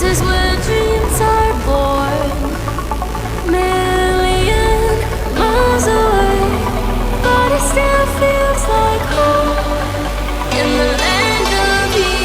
is where dreams are born. Million miles away, but it still feels like home in the land of heroes.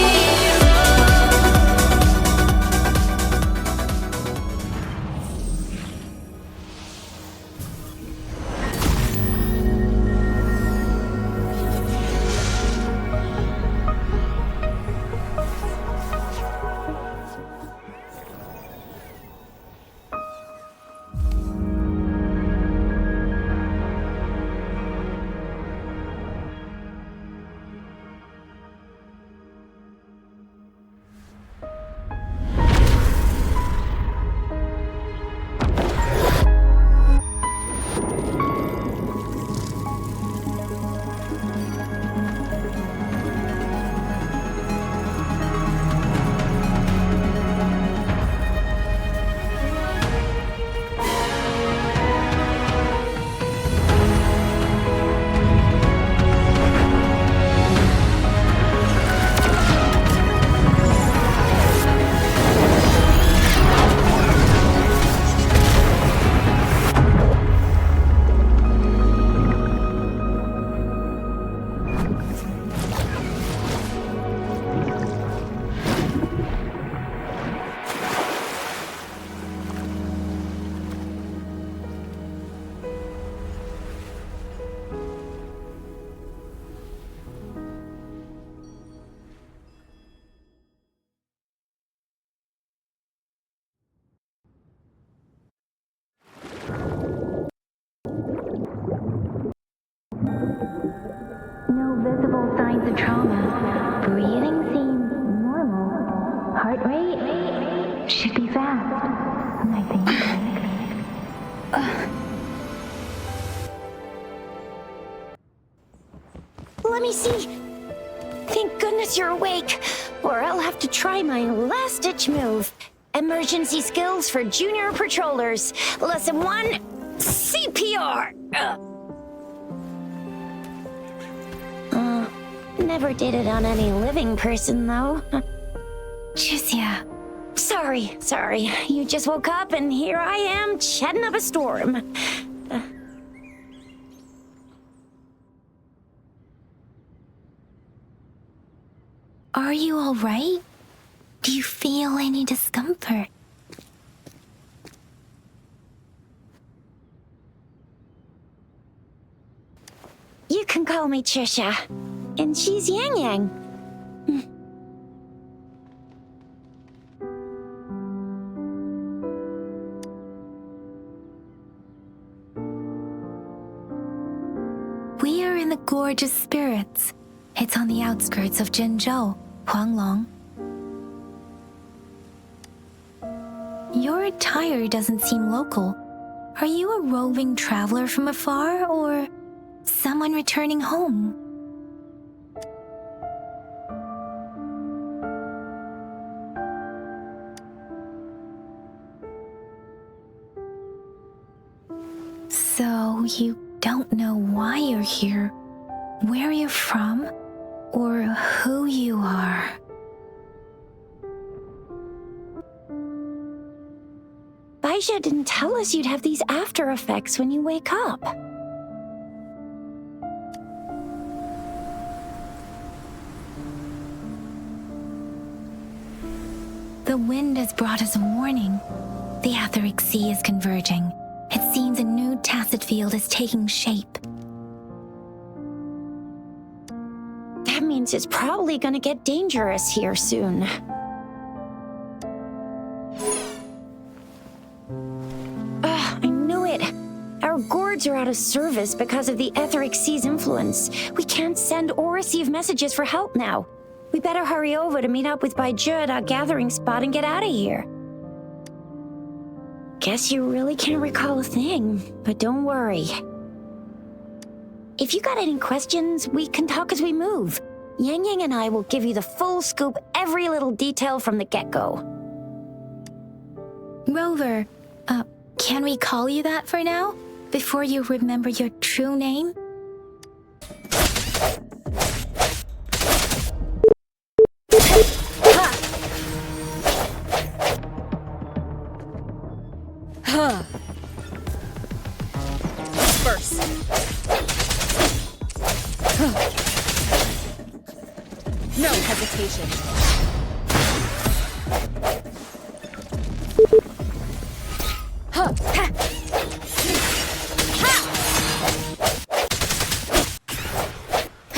No visible signs of trauma. Breathing seems normal. Heart rate should be fast, I think. Let me see. Thank goodness you're awake, or I'll have to try my last-ditch move. Emergency skills for junior patrollers. Lesson 1, CPR. Never did it on any living person, though. Jusia. Sorry. You just woke up, and here I am, chatting up a storm. Are you all right? Do you feel any discomfort? You can call me Trisha, and she's Yang Yang. We are in the Gorge of Spirits. It's on the outskirts of Zhenzhou, Huanglong. Your attire doesn't seem local. Are you a roving traveler from afar, or someone returning home? So you don't know why you're here, where you're from, or who you are. Baisha didn't tell us you'd have these after effects when you wake up. The wind has brought us a warning. The etheric sea is converging. It seems a new tacit field is taking shape. That means it's probably gonna get dangerous here soon. I knew it. Our gourds are out of service because of the etheric sea's influence. We can't send or receive messages for help now. We better hurry over to meet up with Baiju at our gathering spot and get out of here. Guess you really can't recall a thing, but don't worry. If you got any questions, we can talk as we move. Yang Yang and I will give you the full scoop, every little detail from the get-go. Rover, can we call you that for now? Before you remember your true name? first. No hesitation. Huh. Ha.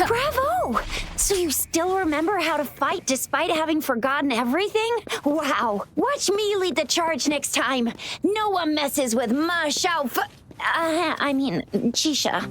Bravo! So you still remember how to fight despite having forgotten everything? Wow! Watch me lead the charge next time. No one messes with my Chisha.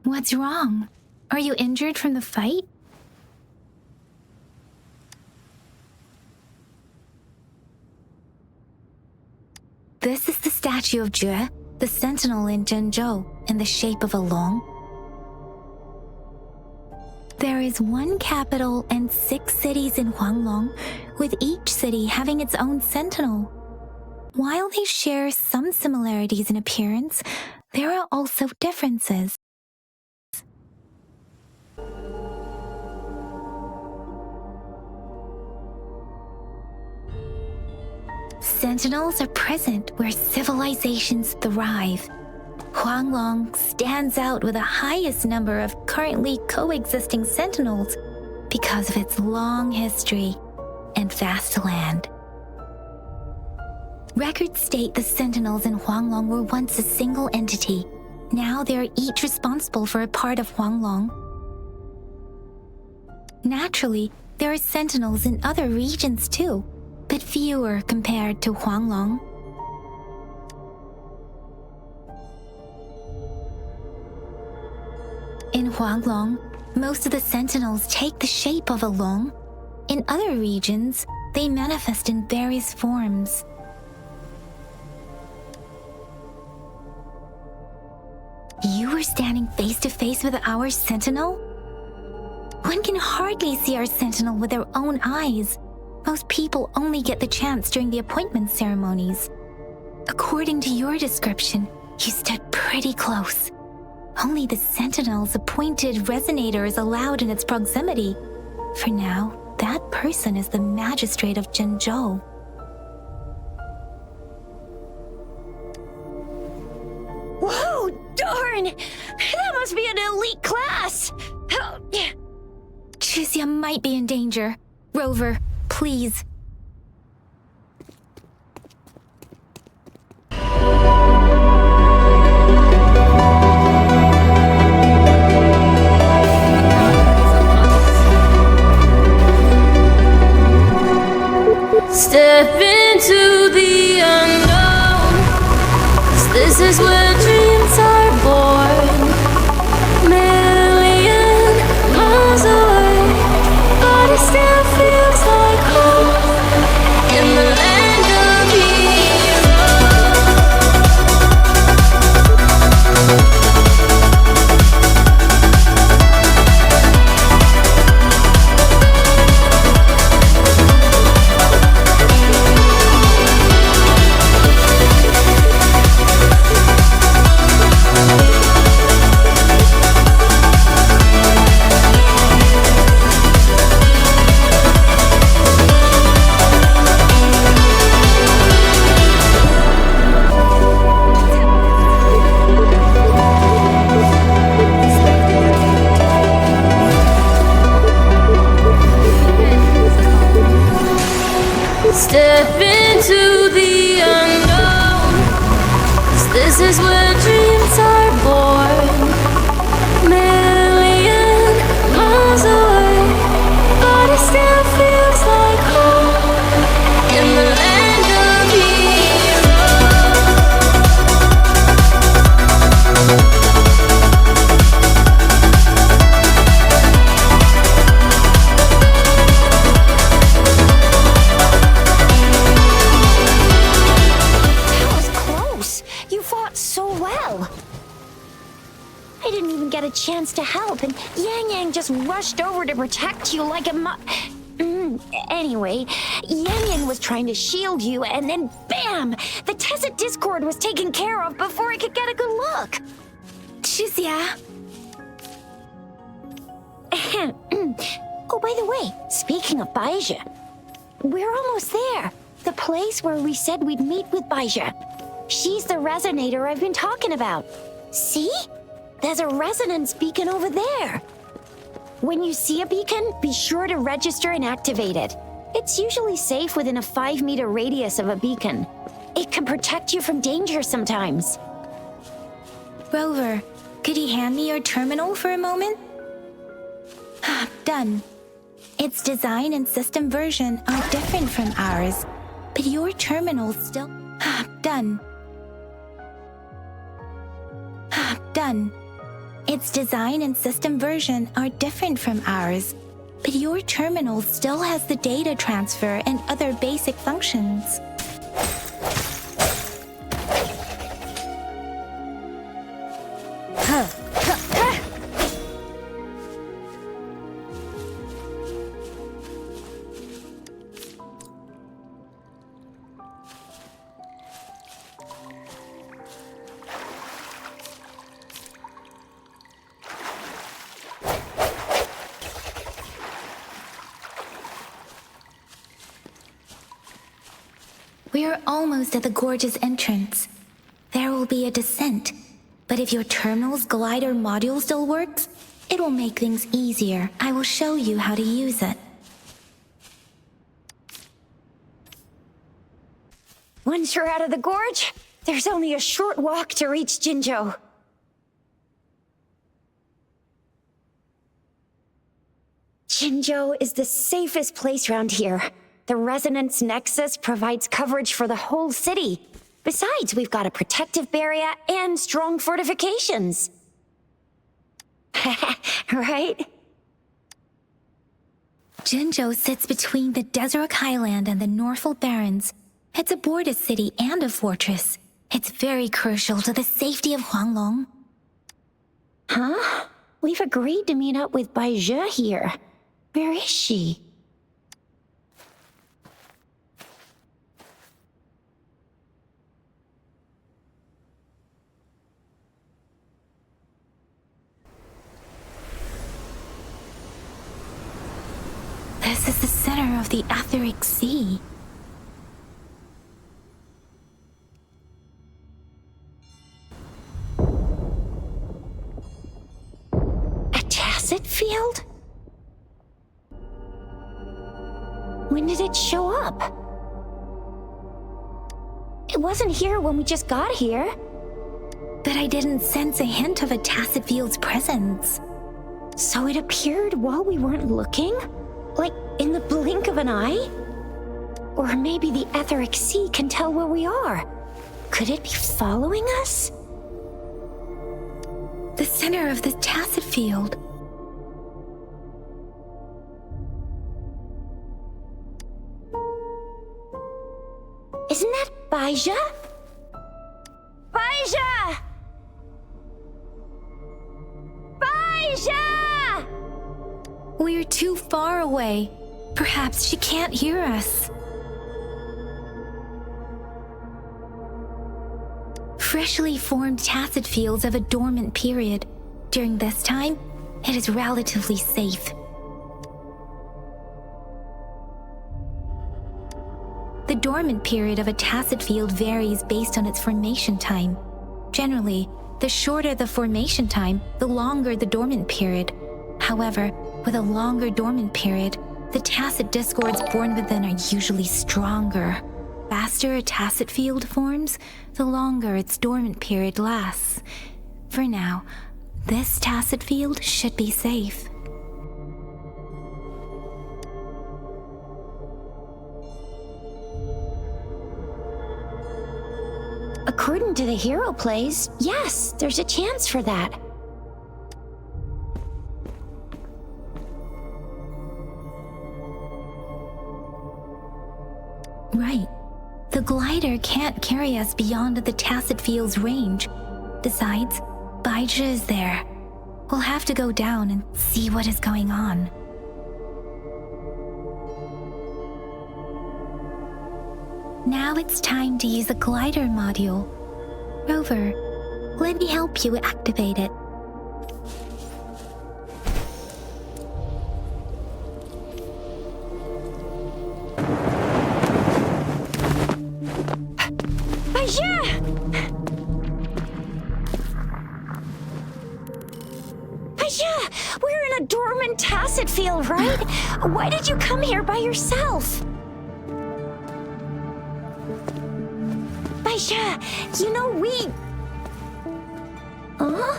What's wrong? Are you injured from the fight? This is the statue of Jue, the sentinel in Zhenzhou, in the shape of a long. There is one capital and 6 cities in Huanglong, with each city having its own sentinel. While they share some similarities in appearance, there are also differences. Sentinels are present where civilizations thrive. Huanglong stands out with the highest number of currently coexisting sentinels because of its long history and vast land. Records state the sentinels in Huanglong were once a single entity. Now they are each responsible for a part of Huanglong. Naturally, there are sentinels in other regions too, but fewer compared to Huanglong. In Huanglong, most of the sentinels take the shape of a long. In other regions, they manifest in various forms. You were standing face to face with our sentinel? One can hardly see our sentinel with their own eyes. Most people only get the chance during the appointment ceremonies. According to your description, you stood pretty close. Only the sentinel's appointed resonator is allowed in its proximity. For now, that person is the magistrate of Zhenzhou. Whoa, darn! That must be an elite class! Chixia might be in danger. Rover, please. Step into the unknown, 'cause this is where dreams are born. Million miles away, but it still feels like home. In the land of step into the unknown, 'cause this is where dreams are born. Million miles away, but it still feels like home. In the land of heroes. wants to help, and Yang Yang just rushed over to protect you like a Anyway, Yang Yang was trying to shield you, and then bam! The Tessa Discord was taken care of before I could get a good look. Shizia. Oh, by the way, speaking of Baija, we're almost there. The place where we said we'd meet with Baija. She's the resonator I've been talking about. See? There's a resonance beacon over there. When you see a beacon, be sure to register and activate it. It's usually safe within a 5-meter radius of a beacon. It can protect you from danger sometimes. Rover, could you hand me your terminal for a moment? Done. Its design and system version are different from ours, but your terminal still... Done. Done. Its design and system version are different from ours, but your terminal still has the data transfer and other basic functions. We're almost at the gorge's entrance. There will be a descent, but if your terminal's glider module still works, it will make things easier. I will show you how to use it. Once you're out of the gorge, there's only a short walk to reach Jinzhou. Jinzhou is the safest place around here. The Resonance Nexus provides coverage for the whole city. Besides, we've got a protective barrier and strong fortifications. Right? Jinzhou sits between the Desert Highland and the Northful Barrens. It's a border city and a fortress. It's very crucial to the safety of Huanglong. Huh? We've agreed to meet up with Baija here. Where is she? This is the center of the Etheric Sea. A tacit field? When did it show up? It wasn't here when we just got here. But I didn't sense a hint of a tacit field's presence. So it appeared while we weren't looking? Like, in the blink of an eye? Or maybe the Etheric Sea can tell where we are. Could it be following us? The center of the tacit field. Isn't that Baija? Baija! Baija! We're too far away. Perhaps she can't hear us. Freshly formed tacit fields have a dormant period. During this time, it is relatively safe. The dormant period of a tacit field varies based on its formation time. Generally, the shorter the formation time, the longer the dormant period. However, with a longer dormant period, the tacit discords born within are usually stronger. The faster a tacit field forms, the longer its dormant period lasts. For now, this tacit field should be safe. According to the hero plays, yes, there's a chance for that. Right. The glider can't carry us beyond the tacit field's range. Besides, Baija is there. We'll have to go down and see what is going on. Now it's time to use a glider module. Rover, let me help you activate it. We're in a dormant tacet field, right? Why did you come here by yourself? Baisha, you know we... Huh?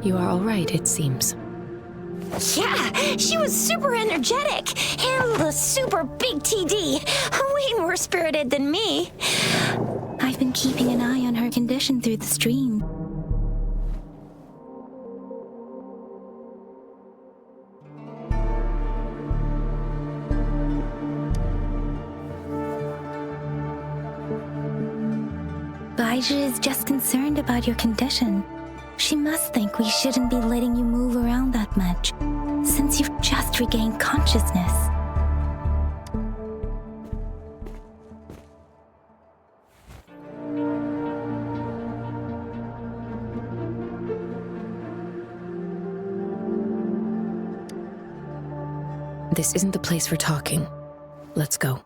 You are all right, it seems. Yeah, she was super energetic and a super big TD. Way more spirited than me. I've been keeping an eye on her condition through the stream. Baija is just concerned about your condition. She must think we shouldn't be letting you move around that much, since you've just regained consciousness. This isn't the place for talking. Let's go.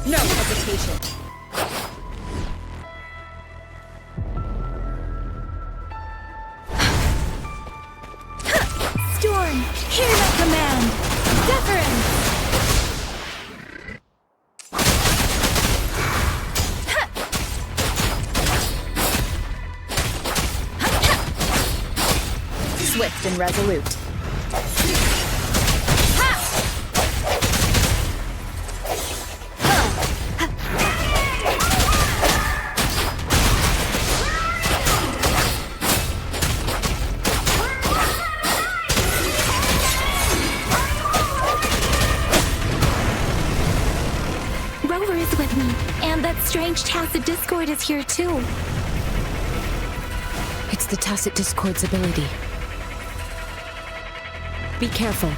No hesitation. Storm, hear my command! Deference! Swift and resolute. Rover is with me, and that strange tacet discord is here too. It's the tacet discord's ability. Be careful.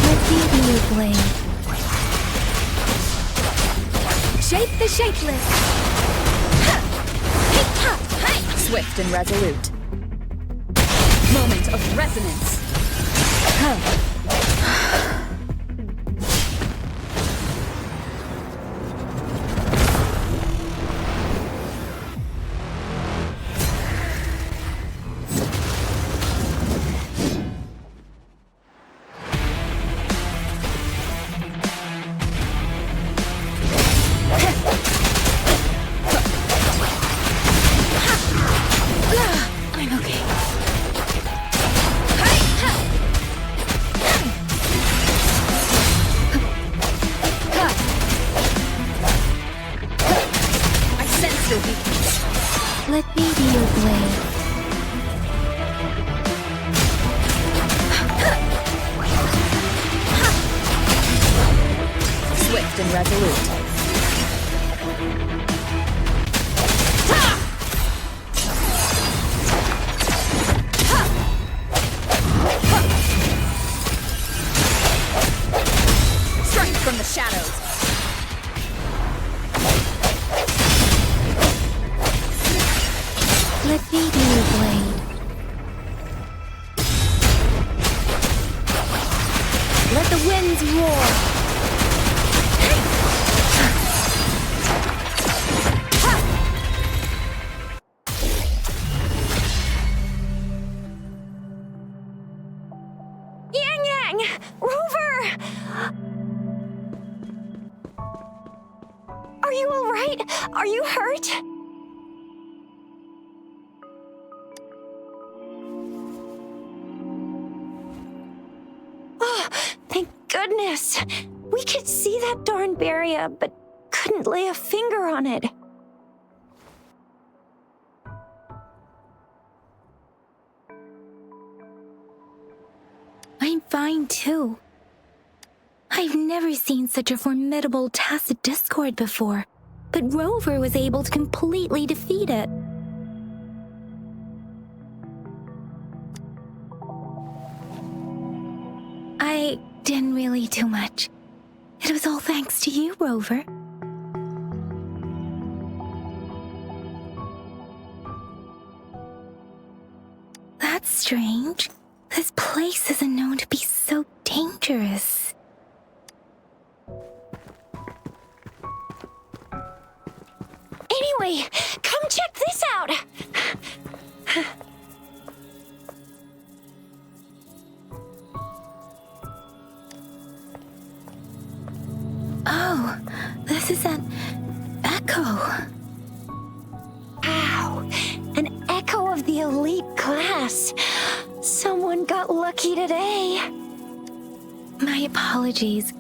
Let's see you blade. Shape the shapeless! Swift and resolute. Moment of resonance. I'm okay. I sense your weakness. Let me be your blade. Swift and resolute. Let me be your blade. Let the winds roar. Yang Yang! Rover! Are you all right? Are you hurt? Oh, thank goodness. We could see that darn barrier, but couldn't lay a finger on it. I'm fine too. I've never seen such a formidable tacit discord before, but Rover was able to completely defeat it. I didn't really do much. It was all thanks to you, Rover. That's strange. This place isn't known to be so dangerous. Anyway, come check this out. Oh, this is an echo. Ow! An echo of the elite class. Someone got lucky today. My apologies.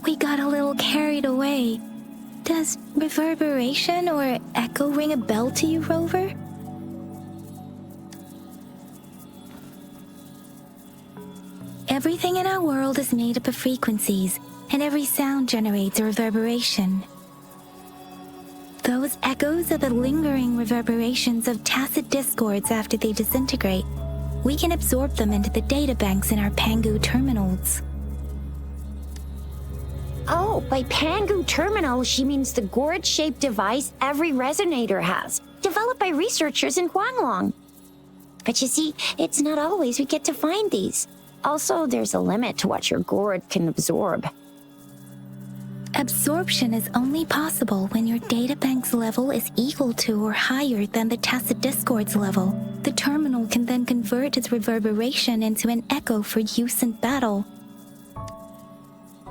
We got a little carried away. Does reverberation or echo ring a bell to you, Rover? Everything in our world is made up of frequencies, and every sound generates a reverberation. Those echoes are the lingering reverberations of tacit discords after they disintegrate. We can absorb them into the databanks in our Pangu terminals. Oh, by Pangu Terminal, she means the gourd-shaped device every resonator has, developed by researchers in Huanglong. But you see, it's not always we get to find these. Also, there's a limit to what your gourd can absorb. Absorption is only possible when your databank's level is equal to or higher than the tacit discord's level. The terminal can then convert its reverberation into an echo for use in battle.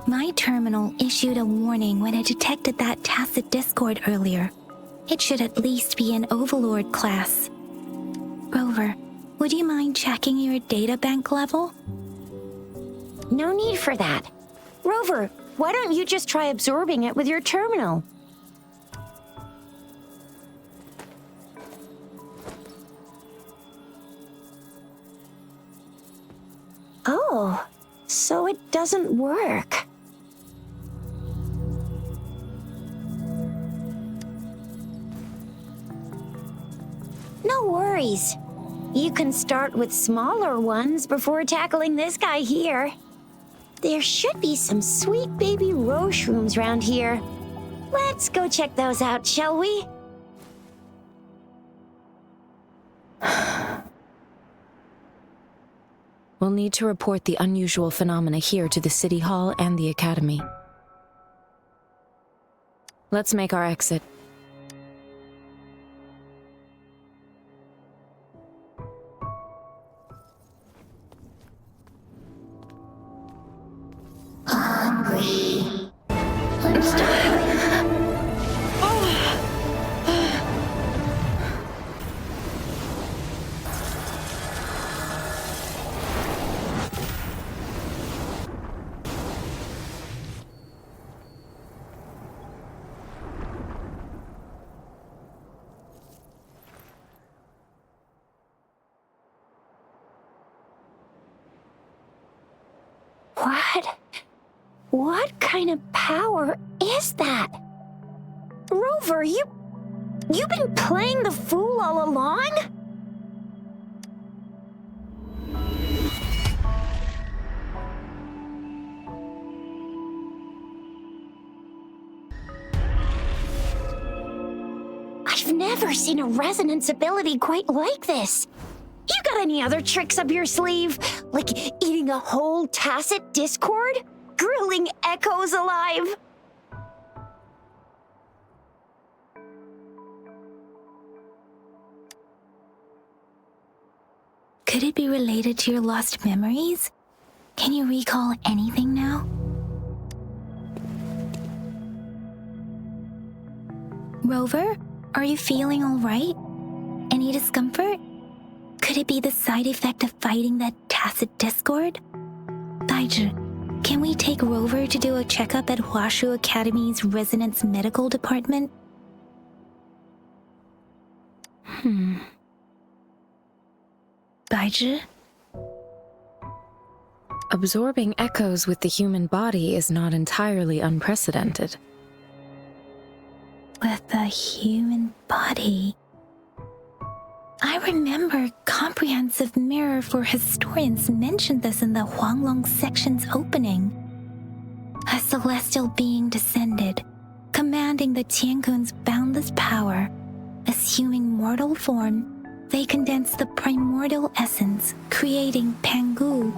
My terminal issued a warning when it detected that tacit discord earlier. It should at least be an Overlord class. Rover, would you mind checking your databank level? No need for that. Rover, why don't you just try absorbing it with your terminal? Oh, so it doesn't work. No worries. You can start with smaller ones before tackling this guy here. There should be some sweet baby roche rooms around here. Let's go check those out, shall we? We'll need to report the unusual phenomena here to the City Hall and the Academy. Let's make our exit. Hungry. I'm starving. What kind of power is that? Rover, you've been playing the fool all along? I've never seen a resonance ability quite like this. You got any other tricks up your sleeve? Like eating a whole tacit discord? Grilling echoes alive? Could it be related to your lost memories? Can you recall anything now? Rover, are you feeling all right? Any discomfort? Could it be the side effect of fighting that tacit discord? Daiji, can we take Rover to do a checkup at Huashu Academy's Resonance Medical Department? Daiji? Absorbing echoes with the human body is not entirely unprecedented. With the human body. I remember Comprehensive Mirror for Historians mentioned this in the Huanglong section's opening. A celestial being descended, commanding the Tiankun's boundless power. Assuming mortal form, they condensed the primordial essence, creating Pangu.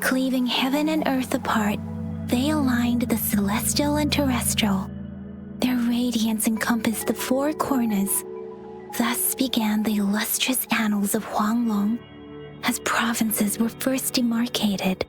Cleaving heaven and earth apart, they aligned the celestial and terrestrial. Their radiance encompassed the four corners. Thus began the illustrious annals of Huanglong, as provinces were first demarcated.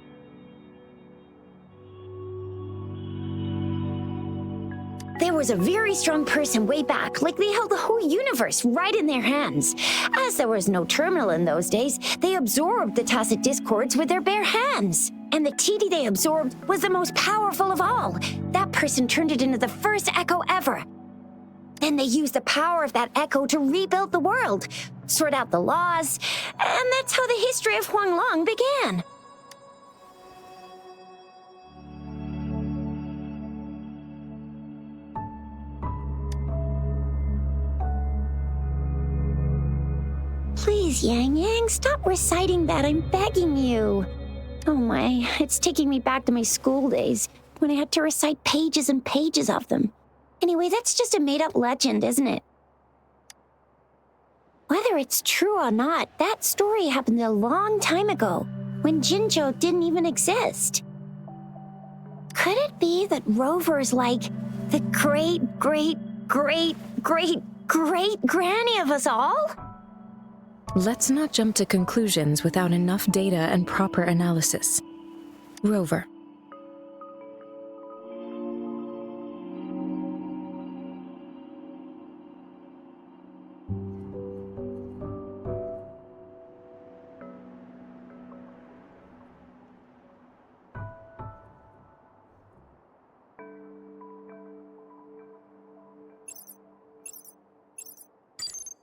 There was a very strong person way back, like they held the whole universe right in their hands. As there was no terminal in those days, they absorbed the tacit discords with their bare hands. And the TD they absorbed was the most powerful of all. That person turned it into the first echo ever. Then they used the power of that echo to rebuild the world, sort out the laws, and that's how the history of Huanglong began. Please, Yang Yang, stop reciting that, I'm begging you. Oh my, it's taking me back to my school days, when I had to recite pages and pages of them. Anyway, that's just a made-up legend, isn't it? Whether it's true or not, that story happened a long time ago, when Jinzhou didn't even exist. Could it be that Rover's like the great-great-great-great-great-granny of us all? Let's not jump to conclusions without enough data and proper analysis. Rover.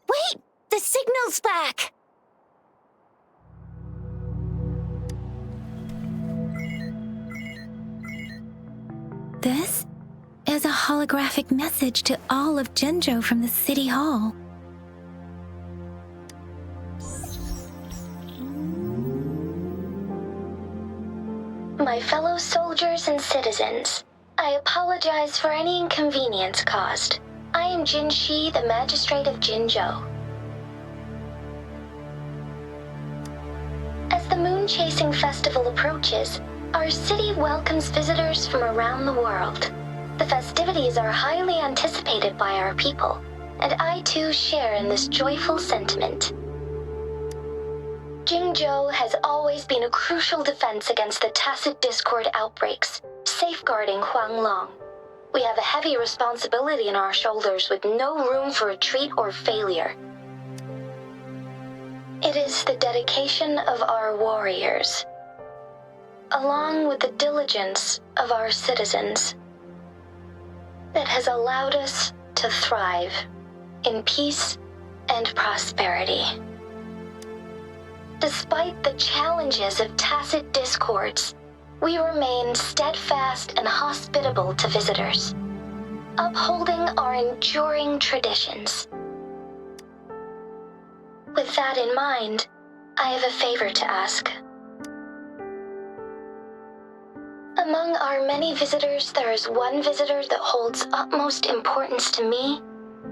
Wait! The signal's back! This is a holographic message to all of Jinzhou from the City Hall. My fellow soldiers and citizens, I apologize for any inconvenience caused. I am Jin Shi, the Magistrate of Jinzhou. As the Moon Chasing Festival approaches, our city welcomes visitors from around the world. The festivities are highly anticipated by our people, and I too share in this joyful sentiment. Jinzhou has always been a crucial defense against the tacit discord outbreaks, safeguarding Huanglong. We have a heavy responsibility on our shoulders with no room for retreat or failure. It is the dedication of our warriors, along with the diligence of our citizens, that has allowed us to thrive in peace and prosperity. Despite the challenges of tacit discords, we remain steadfast and hospitable to visitors, upholding our enduring traditions. With that in mind, I have a favor to ask. Among our many visitors, there is one visitor that holds utmost importance to me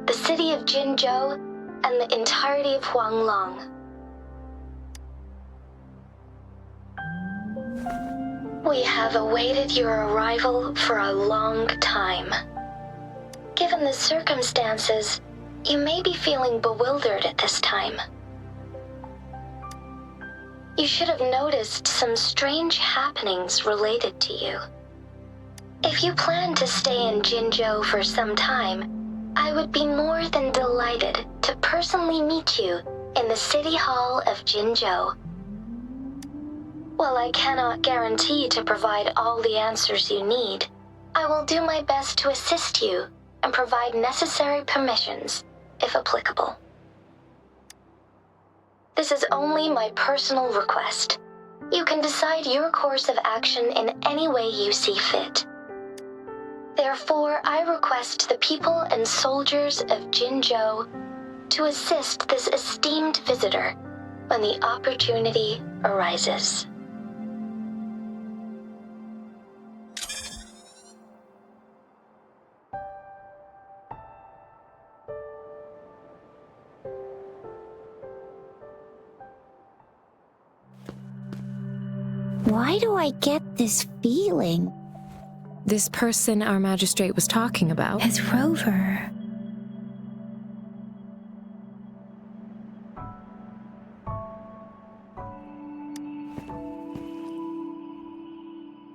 the city of Jinzhou, and the entirety of Huanglong. We have awaited your arrival for a long time. Given the circumstances, you may be feeling bewildered at this time. You should have noticed some strange happenings related to you. If you plan to stay in Jinzhou for some time, I would be more than delighted to personally meet you in the City Hall of Jinzhou. While I cannot guarantee to provide all the answers you need, I will do my best to assist you and provide necessary permissions, if applicable. This is only my personal request. You can decide your course of action in any way you see fit. Therefore, I request the people and soldiers of Jinzhou to assist this esteemed visitor when the opportunity arises. Why do I get this feeling? This person our magistrate was talking about. As Rover.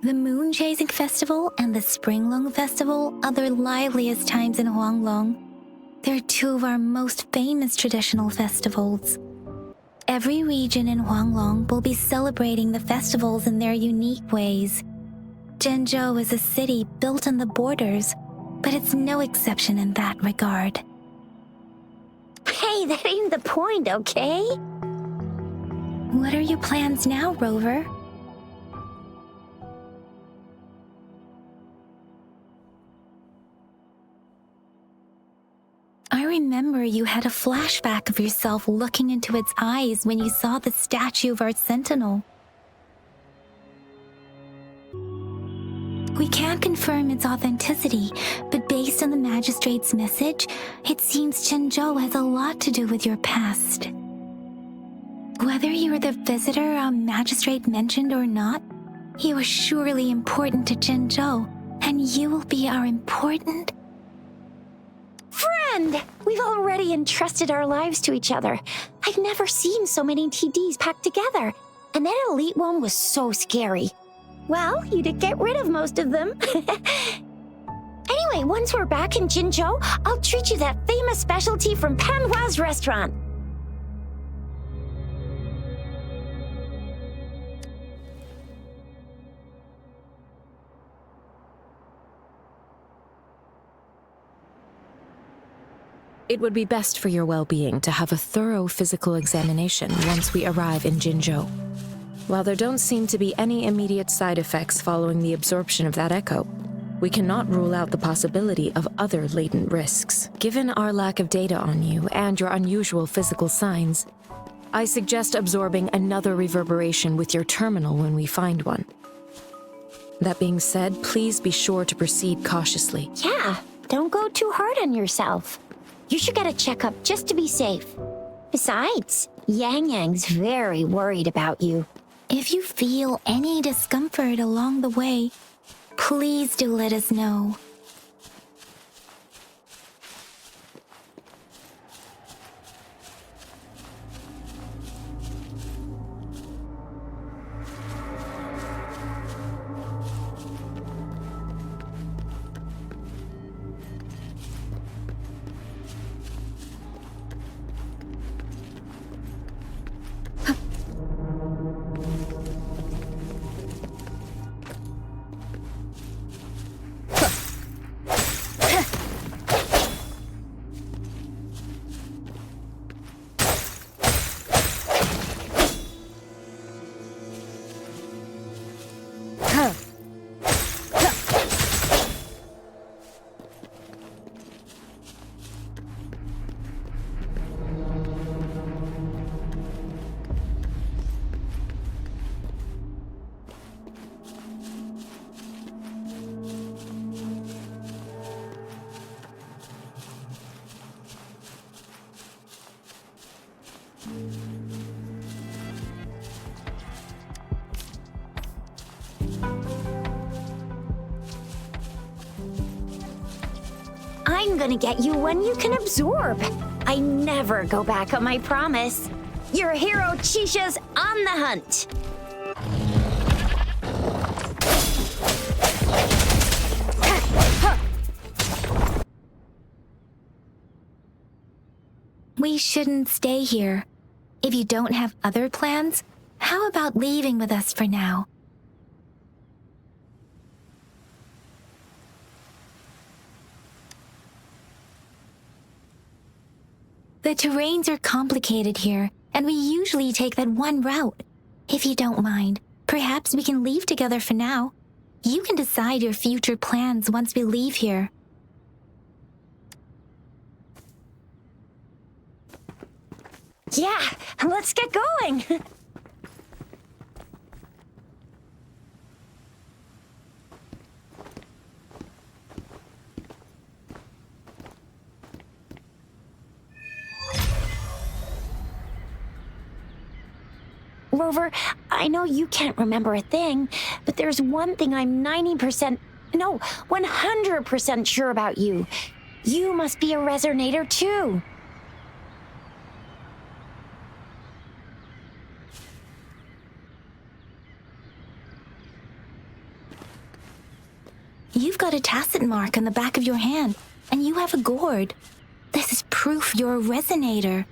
The Moon Chasing Festival and the Springlong Festival are the liveliest times in Huanglong. They're two of our most famous traditional festivals. Every region in Huanglong will be celebrating the festivals in their unique ways. Jinzhou is a city built on the borders, but it's no exception in that regard. Hey, that ain't the point, okay? What are your plans now, Rover? I remember you had a flashback of yourself looking into its eyes when you saw the statue of our sentinel. We can't confirm its authenticity, but based on the magistrate's message, it seems Jinzhou has a lot to do with your past. Whether you were the visitor our magistrate mentioned or not, you are surely important to Jinzhou, and you will be our important friend! We've already entrusted our lives to each other. I've never seen so many TDs packed together, and that elite one was so scary. Well, you did get rid of most of them. Anyway, once we're back in Jinzhou, I'll treat you that famous specialty from Panhua's restaurant. It would be best for your well-being to have a thorough physical examination once we arrive in Jinzhou. While there don't seem to be any immediate side effects following the absorption of that echo, we cannot rule out the possibility of other latent risks. Given our lack of data on you and your unusual physical signs, I suggest absorbing another reverberation with your terminal when we find one. That being said, please be sure to proceed cautiously. Yeah, don't go too hard on yourself. You should get a checkup just to be safe. Besides, Yang Yang's very worried about you. If you feel any discomfort along the way, please do let us know. I'm gonna get you one you can absorb. I never go back on my promise. Your hero Chisha's on the hunt. We shouldn't stay here. If you don't have other plans, how about leaving with us for now? The terrains are complicated here, and we usually take that one route. If you don't mind, perhaps we can leave together for now. You can decide your future plans once we leave here. Yeah, let's get going. Rover, I know you can't remember a thing, but there's one thing I'm 100% sure about you. You must be a resonator too. You've got a tacit mark on the back of your hand, and you have a gourd. This is proof you're a resonator.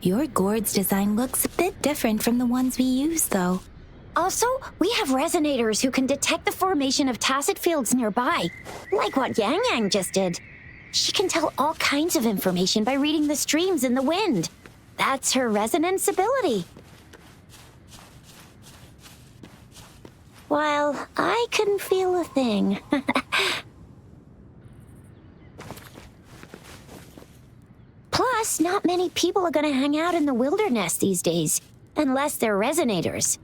Your gourd's design looks a bit different from the ones we use, though. Also, we have resonators who can detect the formation of tacit fields nearby, like what Yang Yang just did. She can tell all kinds of information by reading the streams in the wind. That's her resonance ability. While I couldn't feel a thing. Plus, not many people are gonna hang out in the wilderness these days, unless they're resonators.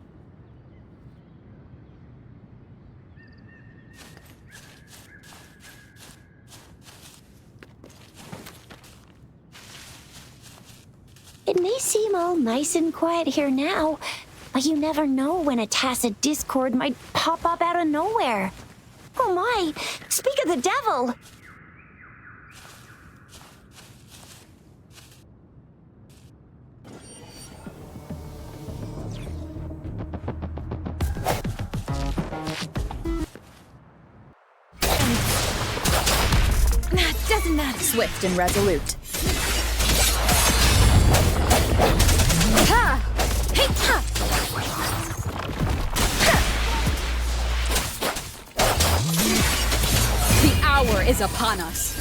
It may seem all nice and quiet here now, but you never know when a tacit discord might pop up out of nowhere. Oh my, speak of the devil! Doesn't matter. Swift and resolute. Ha! Hey, ha! The hour is upon us.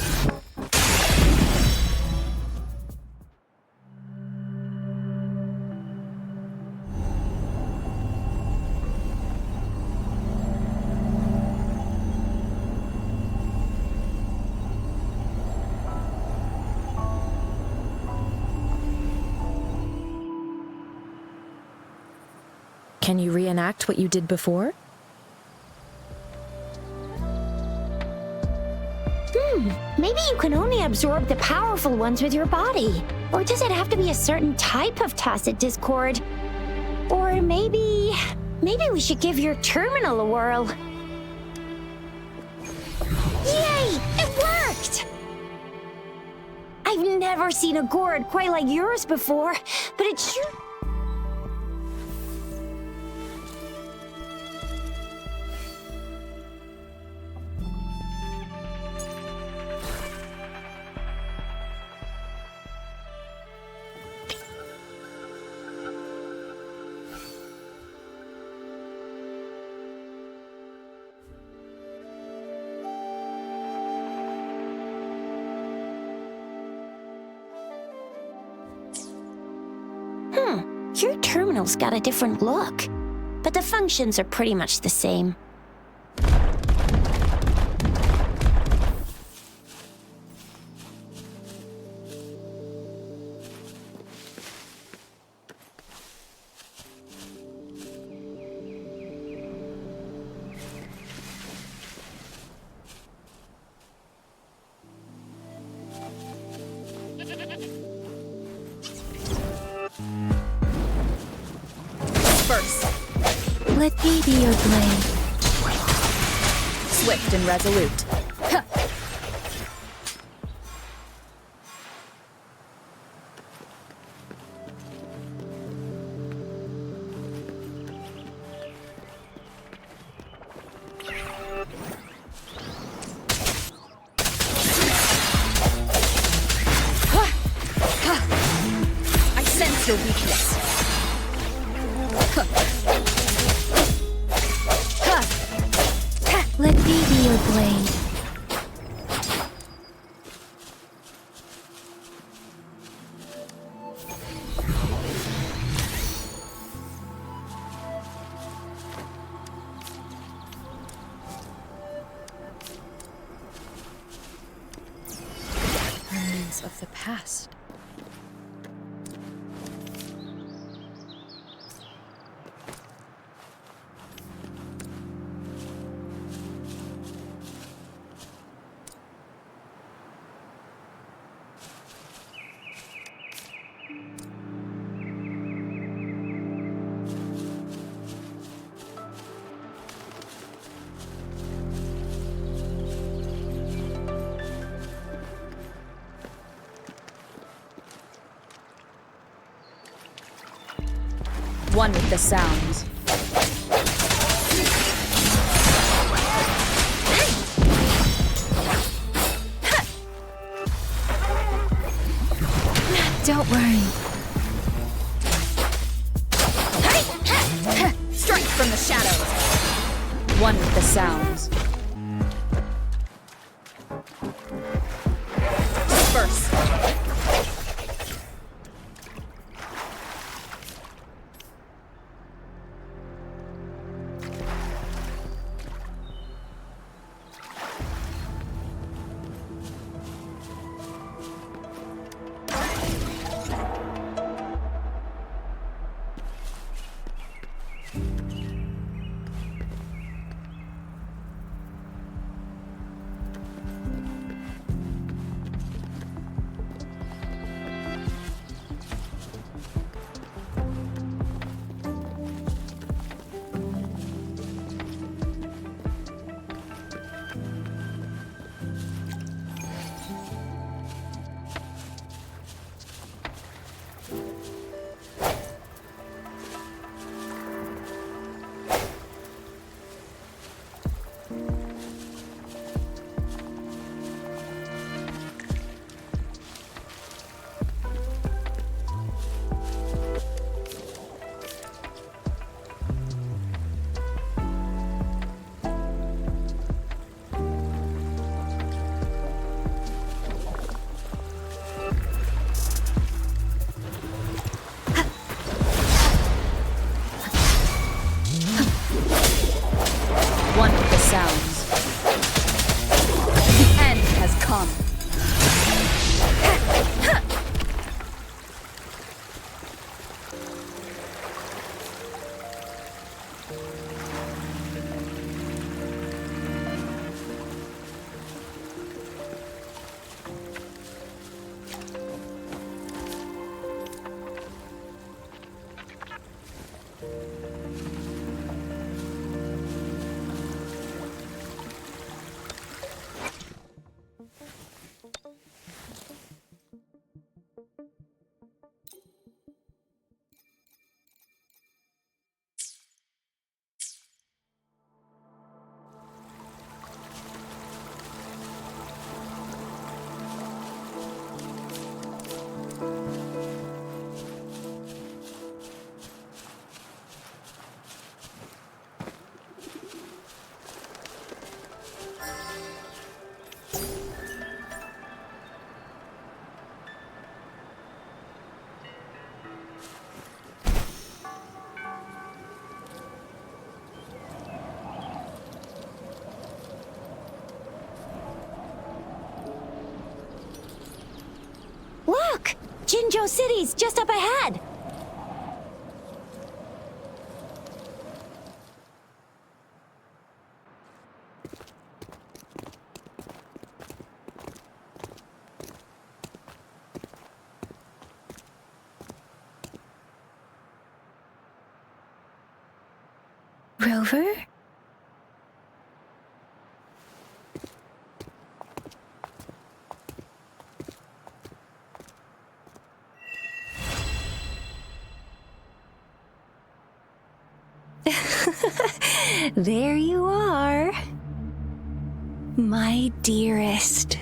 Can you reenact what you did before? Maybe you can only absorb the powerful ones with your body. Or does it have to be a certain type of tacit discord? Or maybe we should give your terminal a whirl. Yay! It worked! I've never seen a gourd quite like yours before, but it sure... Your terminal's got a different look, but the functions are pretty much the same. Disperse. Let me be your blade. Swift and resolute. Huh. I sense your weakness. Let me be your blade. Remains of the past. One with the sounds. Don't worry. Strike from the shadows. One with the sounds. Disperse. One with the sounds. The end has come. Look! Jinzhou City's just up ahead! Rover? There you are. My dearest.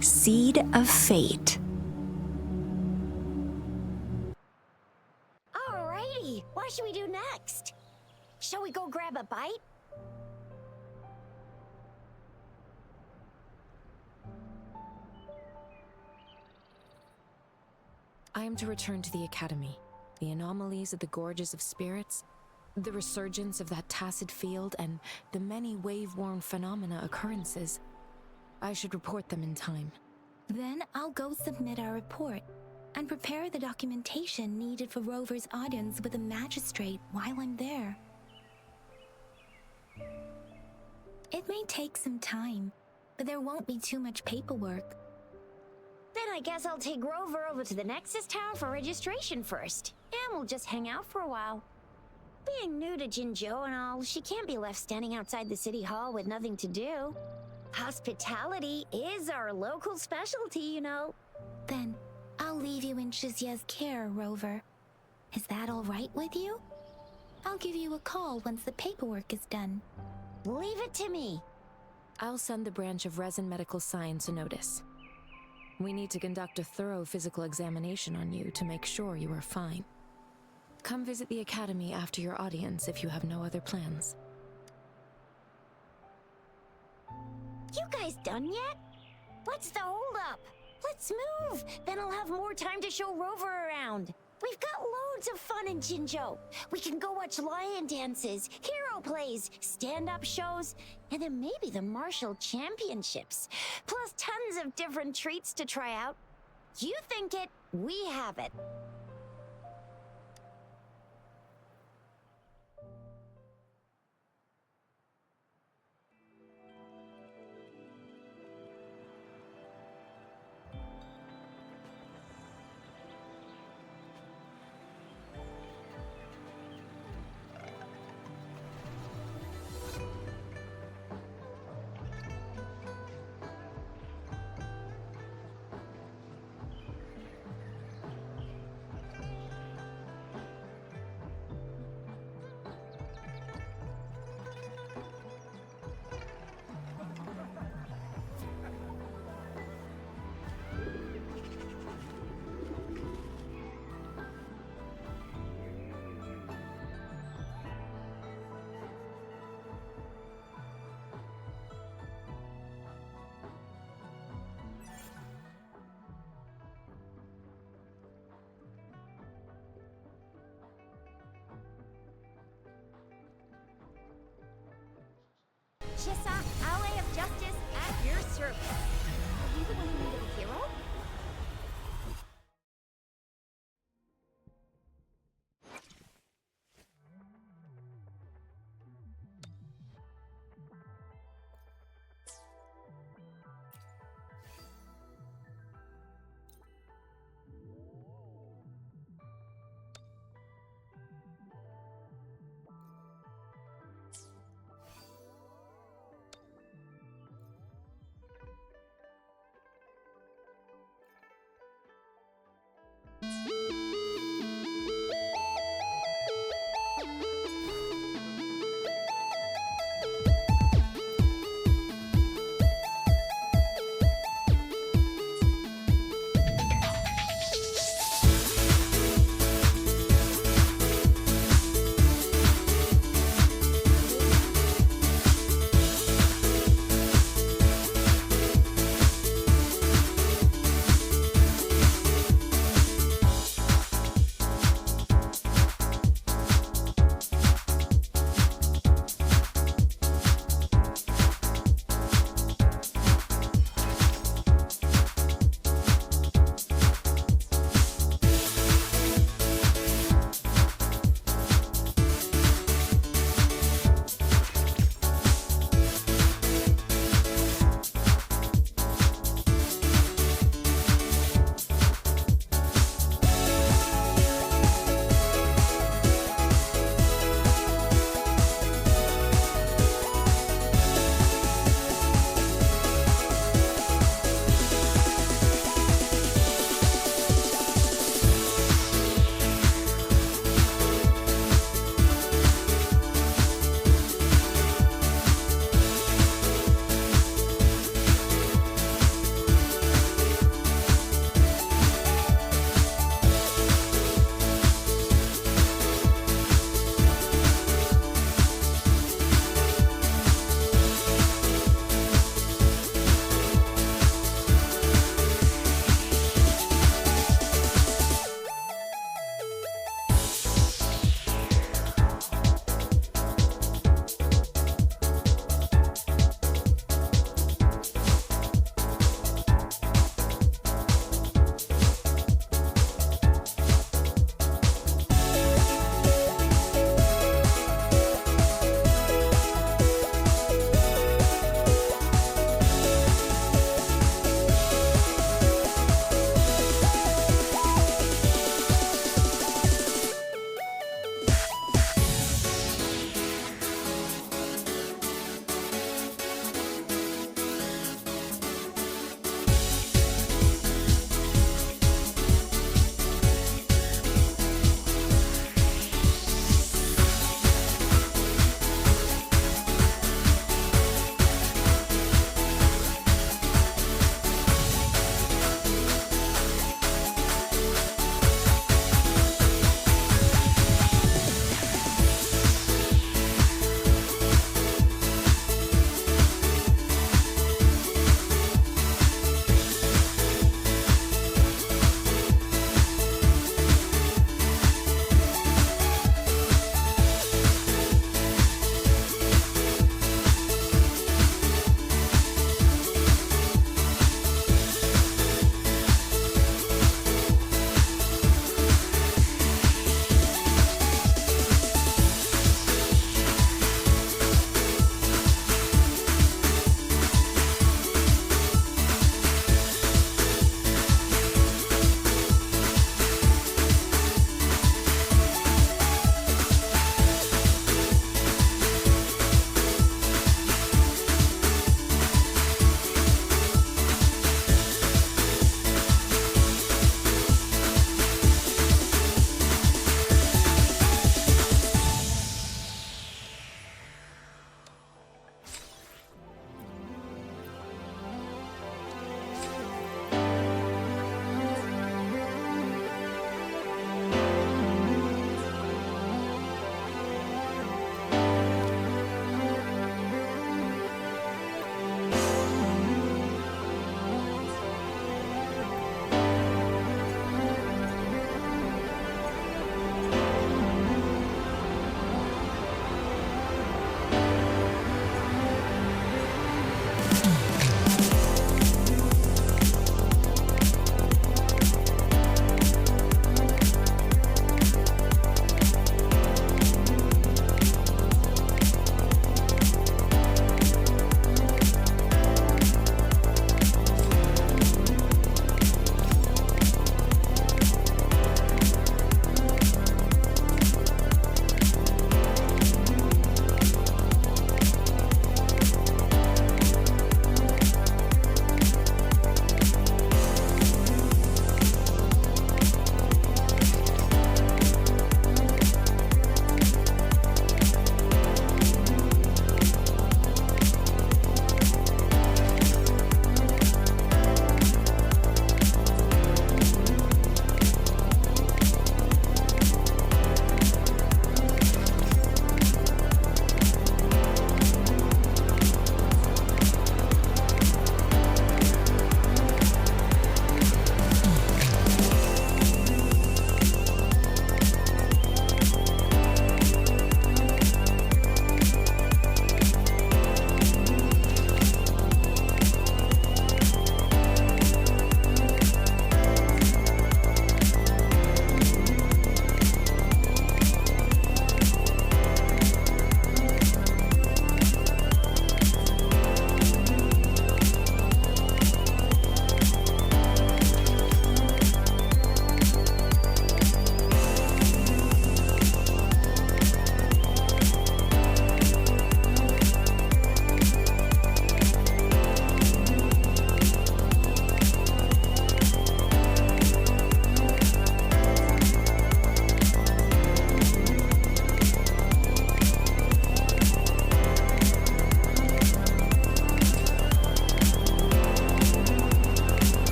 Seed of fate. Alrighty, what should we do next? Shall we go grab a bite? I am to return to the Academy. The anomalies of the Gorges of Spirits, the resurgence of that tacit field, and the many wave-worn phenomena occurrences. I should report them in time. Then I'll go submit our report and prepare the documentation needed for Rover's audience with the magistrate while I'm there. It may take some time, but there won't be too much paperwork. Then I guess I'll take Rover over to the Nexus Tower for registration first, and we'll just hang out for a while. Being new to Jinzhou and all, she can't be left standing outside the city hall with nothing to do. Hospitality is our local specialty, you know. Then I'll leave you in Shizia's care, Rover. Is that all right with you? I'll give you a call once the paperwork is done. Leave it to me. I'll send the branch of Resin Medical Science a notice. We need to conduct a thorough physical examination on you to make sure you are fine. Come visit the Academy after your audience if you have no other plans. You guys done yet? What's the holdup? Let's move! Then I'll have more time to show Rover around. We've got loads of fun in Jinzhou. We can go watch lion dances, hero plays, stand-up shows, and then maybe the martial championships. Plus tons of different treats to try out. You think it, we have it. Shisa, ally of justice at your service. Are you the one who needed a hero?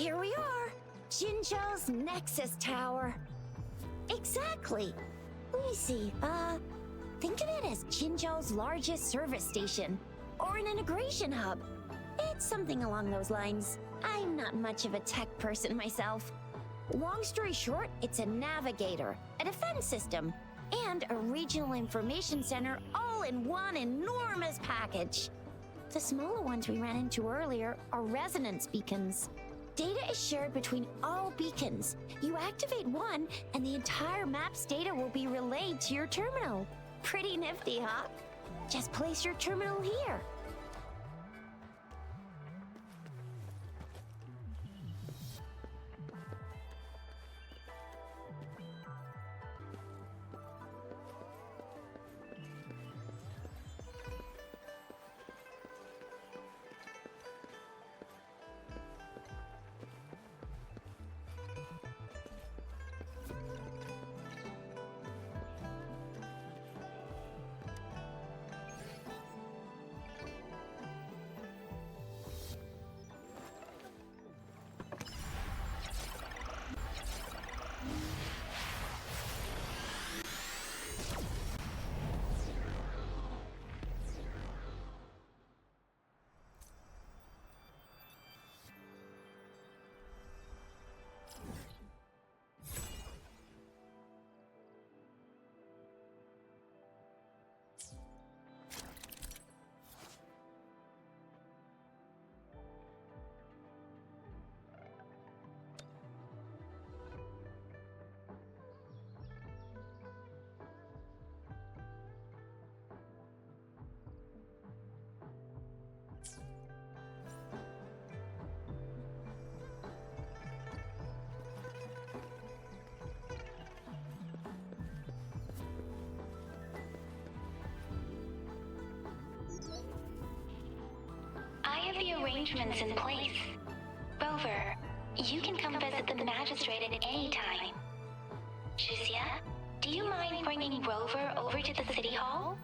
Here we are, Jinzhou's Nexus Tower. Exactly. Let me see, think of it as Jinzhou's largest service station, or an integration hub. It's something along those lines. I'm not much of a tech person myself. Long story short, it's a navigator, a defense system, and a regional information center all in one enormous package. The smaller ones we ran into earlier are resonance beacons. Data is shared between all beacons. You activate one, and the entire map's data will be relayed to your terminal. Pretty nifty, huh? Just place your terminal here. I have the arrangements in place. Rover, you can come visit the magistrate at any time. Shuzia, do you mind bringing Rover over to the city hall?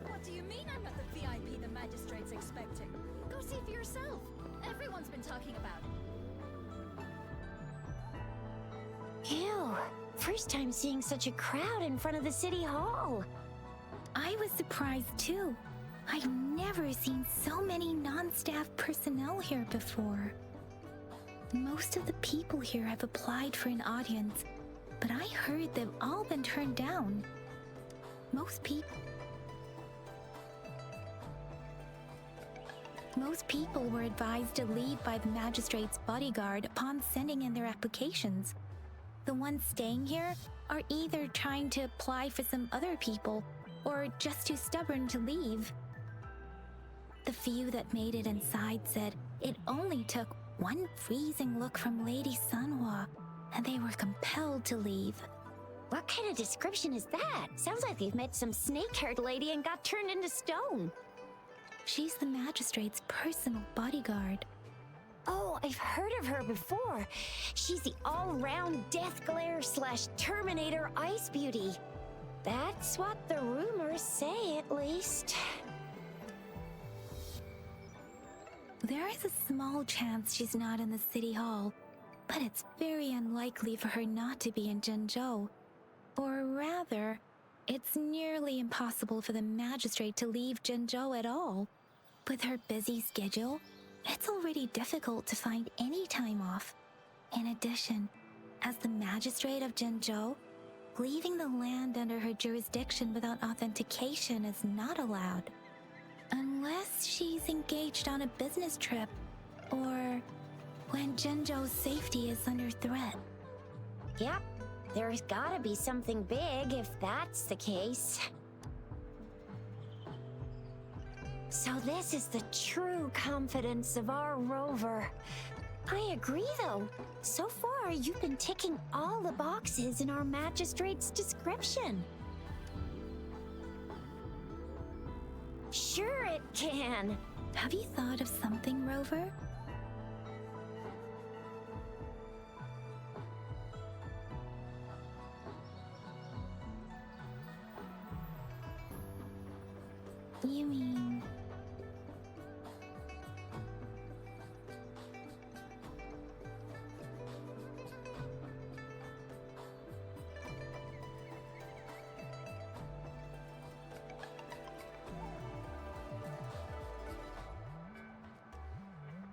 What do you mean I'm not the VIP the magistrate's expecting? Go see for yourself. Everyone's been talking about it. Ew, first time seeing such a crowd in front of the city hall. I was surprised too. I've never seen so many non-staff personnel here before. Most of the people here have applied for an audience, but I heard they've all been turned down. Most people were advised to leave by the magistrate's bodyguard upon sending in their applications. The ones staying here are either trying to apply for some other people or just too stubborn to leave. The few that made it inside said it only took one freezing look from Lady Sanhua and they were compelled to leave. What kind of description is that? Sounds like they've met some snake-haired lady and got turned into stone. She's the magistrate's personal bodyguard. Oh, I've heard of her before. She's the all-round Death Glare / Terminator Ice Beauty. That's what the rumors say, at least. There is a small chance she's not in the city hall, but it's very unlikely for her not to be in Jinzhou. Or rather, it's nearly impossible for the magistrate to leave Jinzhou at all. With her busy schedule, it's already difficult to find any time off. In addition, as the magistrate of Jinzhou, leaving the land under her jurisdiction without authentication is not allowed. Unless she's engaged on a business trip, or when Jinzhou's safety is under threat. Yep, there's gotta be something big if that's the case. So this is the true confidence of our rover. I agree, though. So far, you've been ticking all the boxes in our magistrate's description. Sure it can. Have you thought of something, Rover? You mean...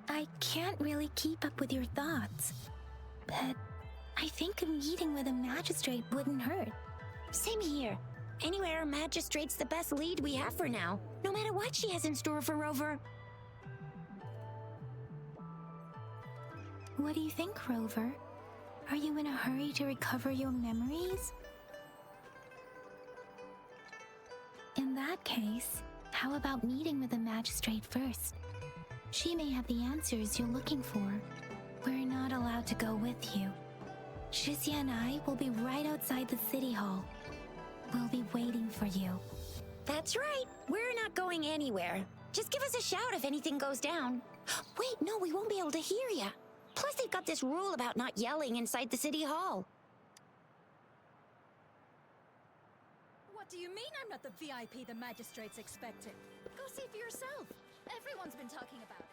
I can't really keep up with your thoughts, but I think a meeting with a magistrate wouldn't hurt. Same here. Anyway, our magistrate's the best lead we have for now, no matter what she has in store for Rover. What do you think, Rover? Are you in a hurry to recover your memories? In that case, how about meeting with the magistrate first? She may have the answers you're looking for. We're not allowed to go with you. Shixia and I will be right outside the city hall. We'll be waiting for you. That's right. We're not going anywhere. Just give us a shout if anything goes down. Wait, no, we won't be able to hear ya. Plus, they've got this rule about not yelling inside the city hall. What do you mean I'm not the VIP the magistrate's expecting? Go see for yourself. Everyone's been talking about it.